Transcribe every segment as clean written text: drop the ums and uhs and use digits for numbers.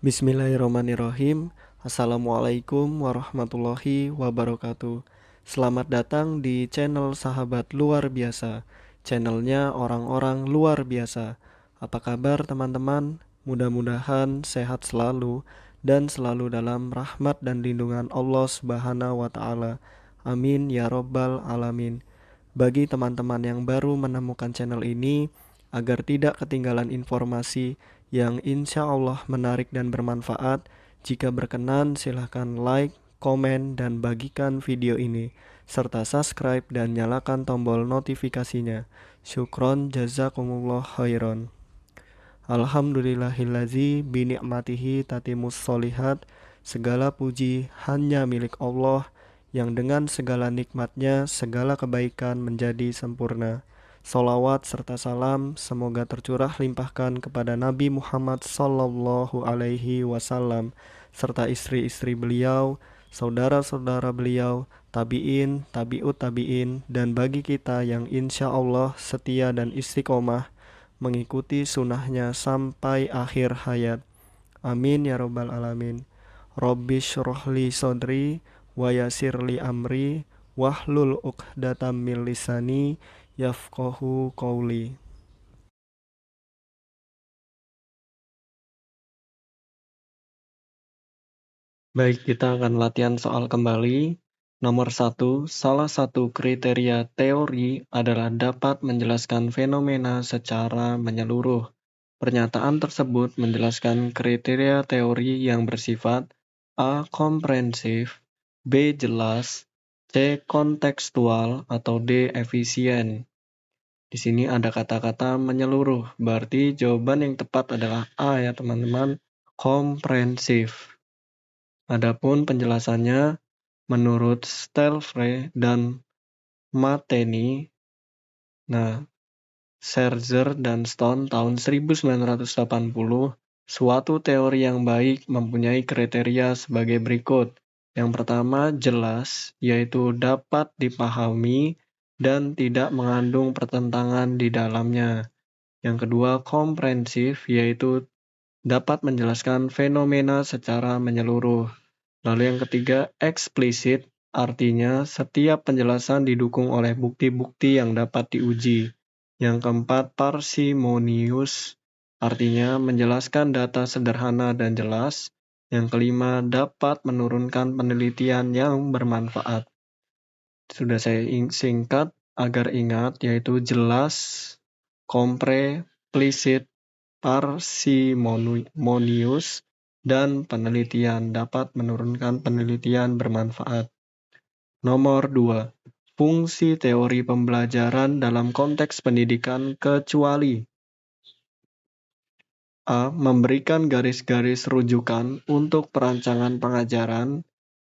Bismillahirrahmanirrahim. Assalamualaikum warahmatullahi wabarakatuh. Selamat datang di channel Sahabat Luar Biasa. Channelnya orang-orang luar biasa. Apa kabar teman-teman? Mudah-mudahan sehat selalu dan selalu dalam rahmat dan lindungan Allah Subhanahu wa taala. Amin ya robbal alamin. Bagi teman-teman yang baru menemukan channel ini, agar tidak ketinggalan informasi yang insya Allah menarik dan bermanfaat, jika berkenan silahkan like, komen, dan bagikan video ini, serta subscribe dan nyalakan tombol notifikasinya. Syukron jazakumullah khairan. Alhamdulillahillazi bini'matihi tatimus solihat. Segala puji hanya milik Allah, yang dengan segala nikmatnya segala kebaikan menjadi sempurna. Salawat serta salam semoga tercurah limpahkan kepada Nabi Muhammad Sallallahu Alaihi Wasallam serta istri-istri beliau, saudara-saudara beliau, tabi'in, tabi'ut tabi'in, dan bagi kita yang insya Allah setia dan istiqomah mengikuti sunnahnya sampai akhir hayat. Amin ya robbal alamin. Rabbi syrohli sodri wa yasirli amri wahlul uqdatam min lisani yafqahu qawli. Baik, kita akan latihan soal kembali. Nomor 1, salah satu kriteria teori adalah dapat menjelaskan fenomena secara menyeluruh. Pernyataan tersebut menjelaskan kriteria teori yang bersifat A. Komprehensif, B. Jelas, C. Kontekstual, atau D. Efisien. Di sini ada kata-kata menyeluruh, berarti jawaban yang tepat adalah A ya teman-teman, komprehensif. Adapun penjelasannya, menurut Stelfre dan Mateni, Scherzer dan Stone tahun 1980, suatu teori yang baik mempunyai kriteria sebagai berikut. Yang pertama, jelas, yaitu dapat dipahami dan tidak mengandung pertentangan di dalamnya. Yang kedua, komprehensif, yaitu dapat menjelaskan fenomena secara menyeluruh. Lalu yang ketiga, eksplisit, artinya setiap penjelasan didukung oleh bukti-bukti yang dapat diuji. Yang keempat, parsimonius, artinya menjelaskan data sederhana dan jelas. Yang kelima, dapat menurunkan penelitian yang bermanfaat. Sudah saya singkat agar ingat, yaitu jelas, komprehensive, parsimonius, dan penelitian dapat menurunkan penelitian bermanfaat. Nomor 2. Fungsi teori pembelajaran dalam konteks pendidikan kecuali A. Memberikan garis-garis rujukan untuk perancangan pengajaran.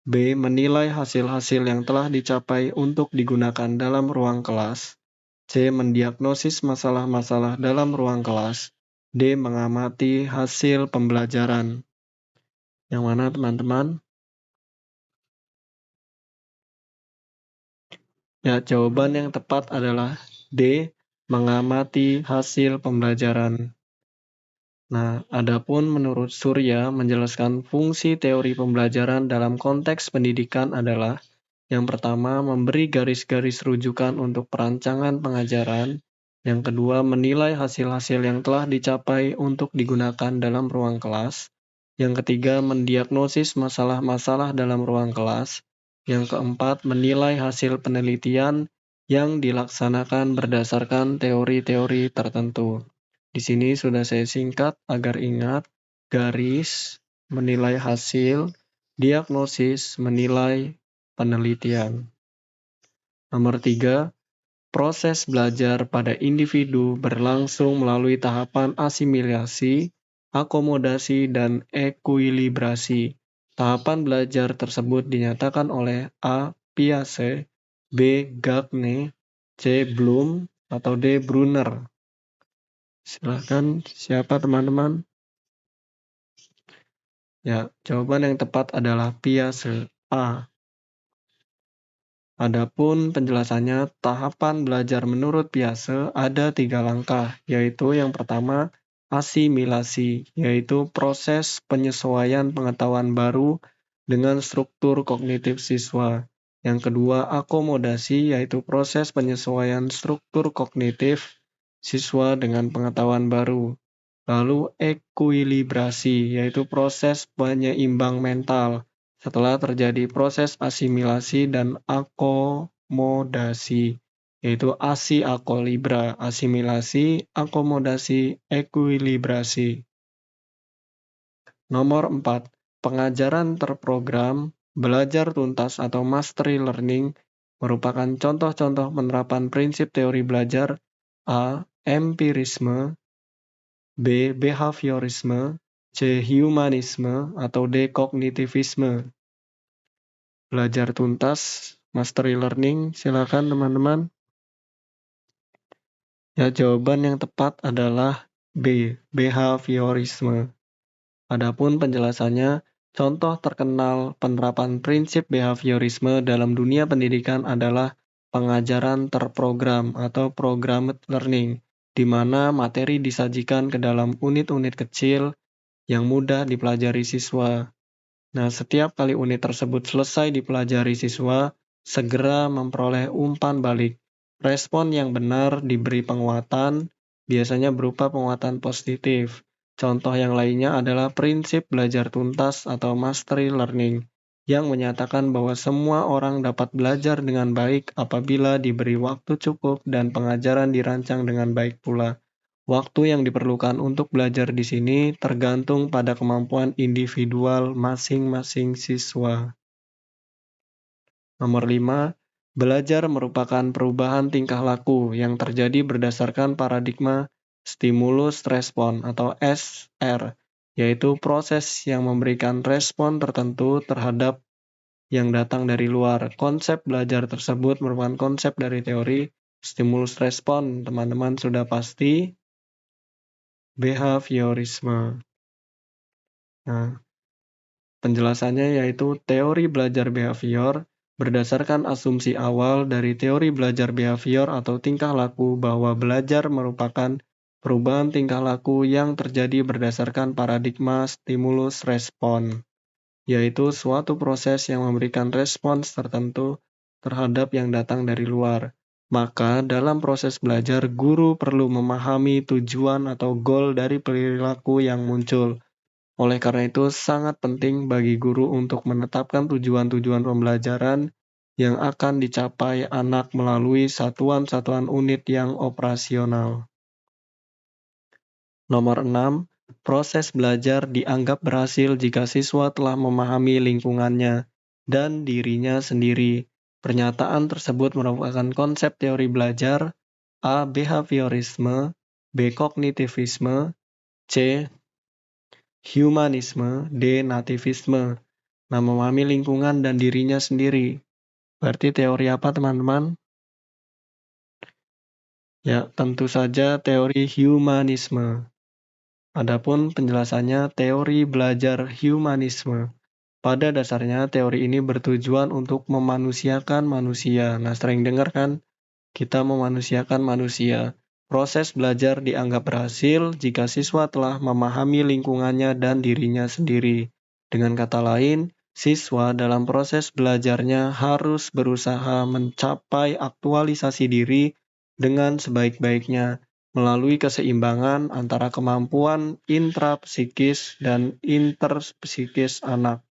B. Menilai hasil-hasil yang telah dicapai untuk digunakan dalam ruang kelas. C. Mendiagnosis masalah-masalah dalam ruang kelas. D. Mengamati hasil pembelajaran. Yang mana teman-teman? Ya, jawaban yang tepat adalah D. Mengamati hasil pembelajaran. Nah, adapun menurut Surya menjelaskan fungsi teori pembelajaran dalam konteks pendidikan adalah yang pertama, memberi garis-garis rujukan untuk perancangan pengajaran. Yang kedua, menilai hasil-hasil yang telah dicapai untuk digunakan dalam ruang kelas. Yang ketiga, mendiagnosis masalah-masalah dalam ruang kelas. Yang keempat, menilai hasil penelitian yang dilaksanakan berdasarkan teori-teori tertentu. Di sini sudah saya singkat agar ingat, garis, menilai hasil, diagnosis, menilai penelitian. Nomor 3, proses belajar pada individu berlangsung melalui tahapan asimilasi, akomodasi, dan ekuilibrasi. Tahapan belajar tersebut dinyatakan oleh A. Piaget, B. Gagne, C. Bloom, atau D. Brunner. Silakan, siapa teman-teman? Ya, jawaban yang tepat adalah Piaget, A. Adapun penjelasannya, tahapan belajar menurut Piaget ada 3 langkah, yaitu yang pertama, asimilasi, yaitu proses penyesuaian pengetahuan baru dengan struktur kognitif siswa. Yang kedua, akomodasi, yaitu proses penyesuaian struktur kognitif siswa dengan pengetahuan baru. Lalu ekuilibrasi, yaitu proses penyeimbang mental setelah terjadi proses asimilasi dan akomodasi, yaitu akolibra, asimilasi, akomodasi, ekuilibrasi. Nomor 4. Pengajaran terprogram, belajar tuntas atau mastery learning merupakan contoh-contoh penerapan prinsip teori belajar A. Empirisme, B. Behaviorisme, C. Humanisme, atau D. Kognitivisme. Belajar tuntas, mastery learning, silakan teman-teman. Ya, jawaban yang tepat adalah B. Behaviorisme. Adapun penjelasannya, contoh terkenal penerapan prinsip behaviorisme dalam dunia pendidikan adalah pengajaran terprogram atau programmed learning, di mana materi disajikan ke dalam unit-unit kecil yang mudah dipelajari siswa. Nah, setiap kali unit tersebut selesai dipelajari siswa, segera memperoleh umpan balik. Respon yang benar diberi penguatan, biasanya berupa penguatan positif. Contoh yang lainnya adalah prinsip belajar tuntas atau mastery learning, yang menyatakan bahwa semua orang dapat belajar dengan baik apabila diberi waktu cukup dan pengajaran dirancang dengan baik pula. Waktu yang diperlukan untuk belajar di sini tergantung pada kemampuan individual masing-masing siswa. Nomor 5, belajar merupakan perubahan tingkah laku yang terjadi berdasarkan paradigma stimulus respon atau SR, yaitu proses yang memberikan respon tertentu terhadap yang datang dari luar. Konsep belajar tersebut merupakan konsep dari teori stimulus respon. Teman-teman sudah pasti behaviorisme. Nah, penjelasannya yaitu teori belajar behavior berdasarkan asumsi awal dari teori belajar behavior atau tingkah laku bahwa belajar merupakan perubahan tingkah laku yang terjadi berdasarkan paradigma stimulus respon, yaitu suatu proses yang memberikan respons tertentu terhadap yang datang dari luar. Maka dalam proses belajar, guru perlu memahami tujuan atau goal dari perilaku yang muncul. Oleh karena itu, sangat penting bagi guru untuk menetapkan tujuan-tujuan pembelajaran yang akan dicapai anak melalui satuan-satuan unit yang operasional. Nomor 6. Proses belajar dianggap berhasil jika siswa telah memahami lingkungannya dan dirinya sendiri. Pernyataan tersebut merupakan konsep teori belajar A. Behaviorisme, B. Kognitivisme, C. Humanisme, D. Nativisme. Nah, memahami lingkungan dan dirinya sendiri. Berarti teori apa, teman-teman? Ya, tentu saja teori humanisme. Adapun penjelasannya teori belajar humanisme. Pada dasarnya, teori ini bertujuan untuk memanusiakan manusia. Nah, sering dengar kan? Kita memanusiakan manusia. Proses belajar dianggap berhasil jika siswa telah memahami lingkungannya dan dirinya sendiri. Dengan kata lain, siswa dalam proses belajarnya harus berusaha mencapai aktualisasi diri dengan sebaik-baiknya melalui keseimbangan antara kemampuan intrapsikis dan interpsikis anak.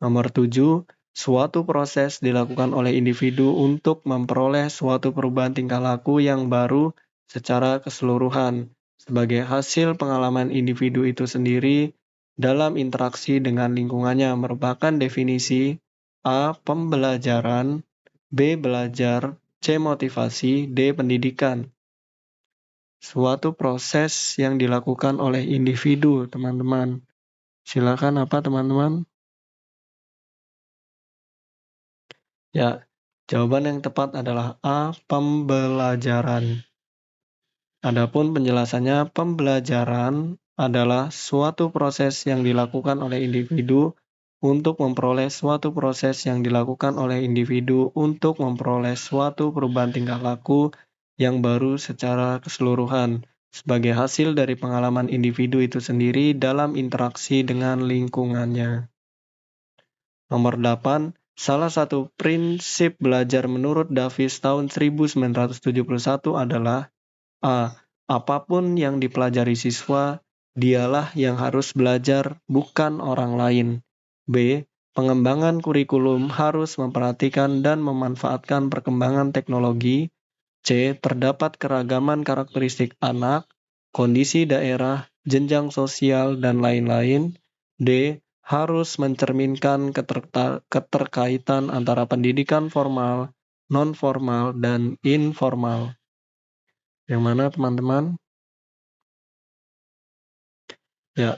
Nomor 7, suatu proses dilakukan oleh individu untuk memperoleh suatu perubahan tingkah laku yang baru secara keseluruhan sebagai hasil pengalaman individu itu sendiri dalam interaksi dengan lingkungannya merupakan definisi A. Pembelajaran, B. Belajar, C. Motivasi, D. Pendidikan. Suatu proses yang dilakukan oleh individu, teman-teman. Silakan apa, teman-teman? Ya, jawaban yang tepat adalah A. Pembelajaran. Adapun penjelasannya, pembelajaran adalah suatu proses yang dilakukan oleh individu untuk memperoleh suatu proses yang dilakukan oleh individu untuk memperoleh suatu perubahan tingkah laku yang baru secara keseluruhan sebagai hasil dari pengalaman individu itu sendiri dalam interaksi dengan lingkungannya. Nomor 8, salah satu prinsip belajar menurut Davis tahun 1971 adalah A. Apapun yang dipelajari siswa, dialah yang harus belajar, bukan orang lain. B. Pengembangan kurikulum harus memperhatikan dan memanfaatkan perkembangan teknologi. C. Terdapat keragaman karakteristik anak, kondisi daerah, jenjang sosial, dan lain-lain. D. Harus mencerminkan keterkaitan antara pendidikan formal, non-formal, dan informal. Yang mana teman-teman? Ya,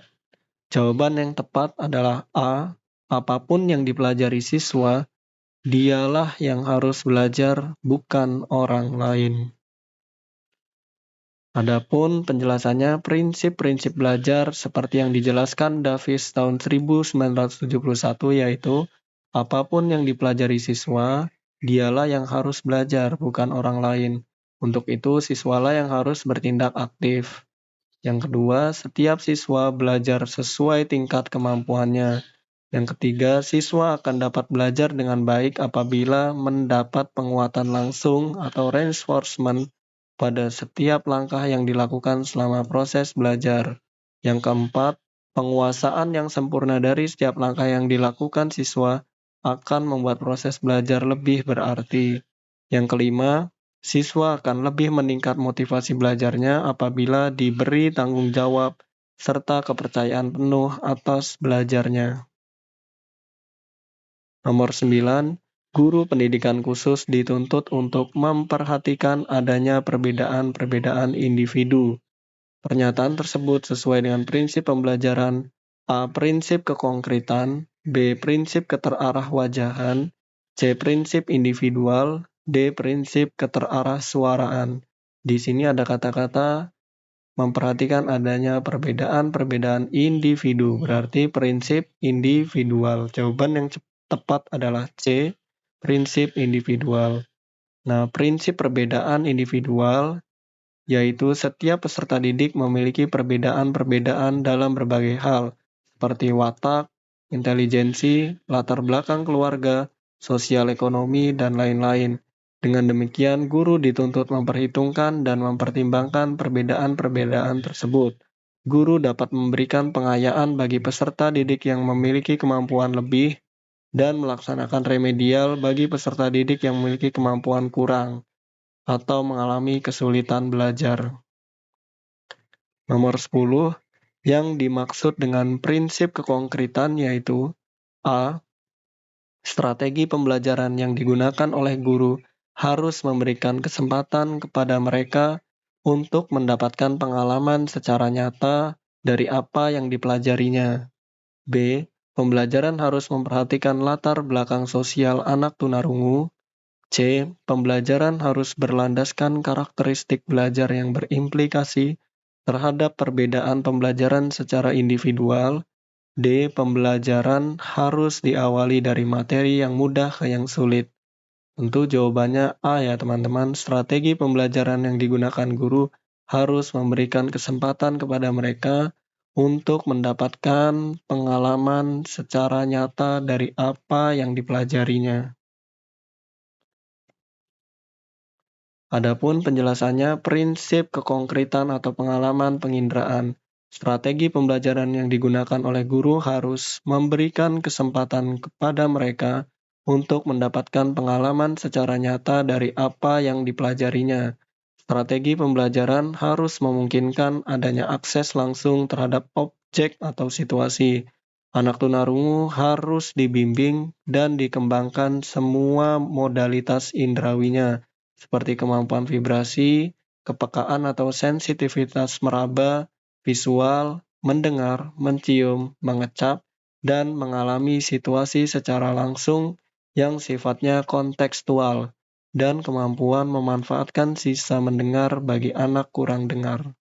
jawaban yang tepat adalah A. Apapun yang dipelajari siswa, dialah yang harus belajar, bukan orang lain. Adapun penjelasannya, prinsip-prinsip belajar seperti yang dijelaskan Davis tahun 1971 yaitu apapun yang dipelajari siswa, dialah yang harus belajar, bukan orang lain. Untuk itu, siswalah yang harus bertindak aktif. Yang kedua, setiap siswa belajar sesuai tingkat kemampuannya. Yang ketiga, siswa akan dapat belajar dengan baik apabila mendapat penguatan langsung atau reinforcement pada setiap langkah yang dilakukan selama proses belajar. Yang keempat, penguasaan yang sempurna dari setiap langkah yang dilakukan siswa akan membuat proses belajar lebih berarti. Yang kelima, siswa akan lebih meningkat motivasi belajarnya apabila diberi tanggung jawab serta kepercayaan penuh atas belajarnya. Nomor 9, guru pendidikan khusus dituntut untuk memperhatikan adanya perbedaan-perbedaan individu. Pernyataan tersebut sesuai dengan prinsip pembelajaran A. Prinsip kekonkretan, B. Prinsip keterarahwajahan, C. Prinsip individual, D. Prinsip keterarahsuaraan. Di sini ada kata-kata memperhatikan adanya perbedaan-perbedaan individu, berarti prinsip individual. Jawaban yang tepat adalah C, prinsip individual. Nah, prinsip perbedaan individual yaitu setiap peserta didik memiliki perbedaan-perbedaan dalam berbagai hal, seperti watak, intelijensi, latar belakang keluarga, sosial ekonomi, dan lain-lain. Dengan demikian, guru dituntut memperhitungkan dan mempertimbangkan perbedaan-perbedaan tersebut. Guru dapat memberikan pengayaan bagi peserta didik yang memiliki kemampuan lebih dan melaksanakan remedial bagi peserta didik yang memiliki kemampuan kurang atau mengalami kesulitan belajar. Nomor 10, yang dimaksud dengan prinsip kekonkretan yaitu A. Strategi pembelajaran yang digunakan oleh guru harus memberikan kesempatan kepada mereka untuk mendapatkan pengalaman secara nyata dari apa yang dipelajarinya. B. Pembelajaran harus memperhatikan latar belakang sosial anak tunarungu. C. Pembelajaran harus berlandaskan karakteristik belajar yang berimplikasi terhadap perbedaan pembelajaran secara individual. D. Pembelajaran harus diawali dari materi yang mudah ke yang sulit. Tentu jawabannya A ya teman-teman. Strategi pembelajaran yang digunakan guru harus memberikan kesempatan kepada mereka untuk mendapatkan pengalaman secara nyata dari apa yang dipelajarinya. Adapun penjelasannya, prinsip kekonkretan atau pengalaman penginderaan. Strategi pembelajaran yang digunakan oleh guru harus memberikan kesempatan kepada mereka untuk mendapatkan pengalaman secara nyata dari apa yang dipelajarinya. Strategi pembelajaran harus memungkinkan adanya akses langsung terhadap objek atau situasi. Anak tunarungu harus dibimbing dan dikembangkan semua modalitas indrawinya, seperti kemampuan vibrasi, kepekaan atau sensitivitas meraba, visual, mendengar, mencium, mengecap, dan mengalami situasi secara langsung yang sifatnya kontekstual, dan kemampuan memanfaatkan sisa mendengar bagi anak kurang dengar.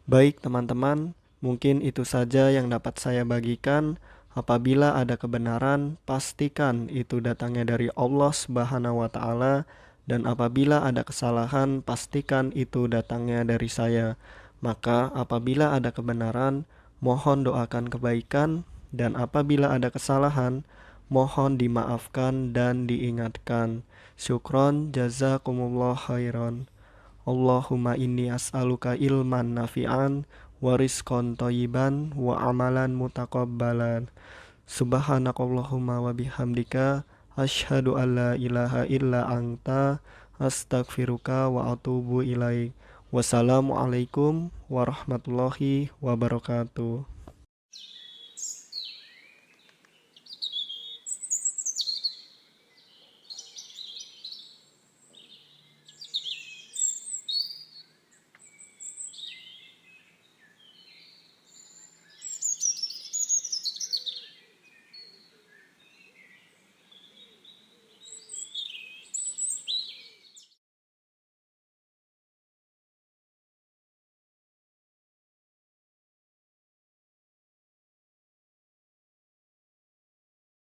Baik teman-teman, mungkin itu saja yang dapat saya bagikan. Apabila ada kebenaran, pastikan itu datangnya dari Allah Subhanahu wa Ta'ala, dan apabila ada kesalahan, pastikan itu datangnya dari saya. Maka apabila ada kebenaran, mohon doakan kebaikan, dan apabila ada kesalahan, mohon dimaafkan dan diingatkan. Syukron, jazakumullah khairan. Allahumma inni as'aluka ilman nafi'an, wa rizqan thayyiban, wa amalan mutaqabbalan. Subhanakallahumma wa bihamdika, asyhadu an la ilaha illa anta, astaghfiruka wa atubu ilaik. Wassalamualaikum warahmatullahi wabarakatuh.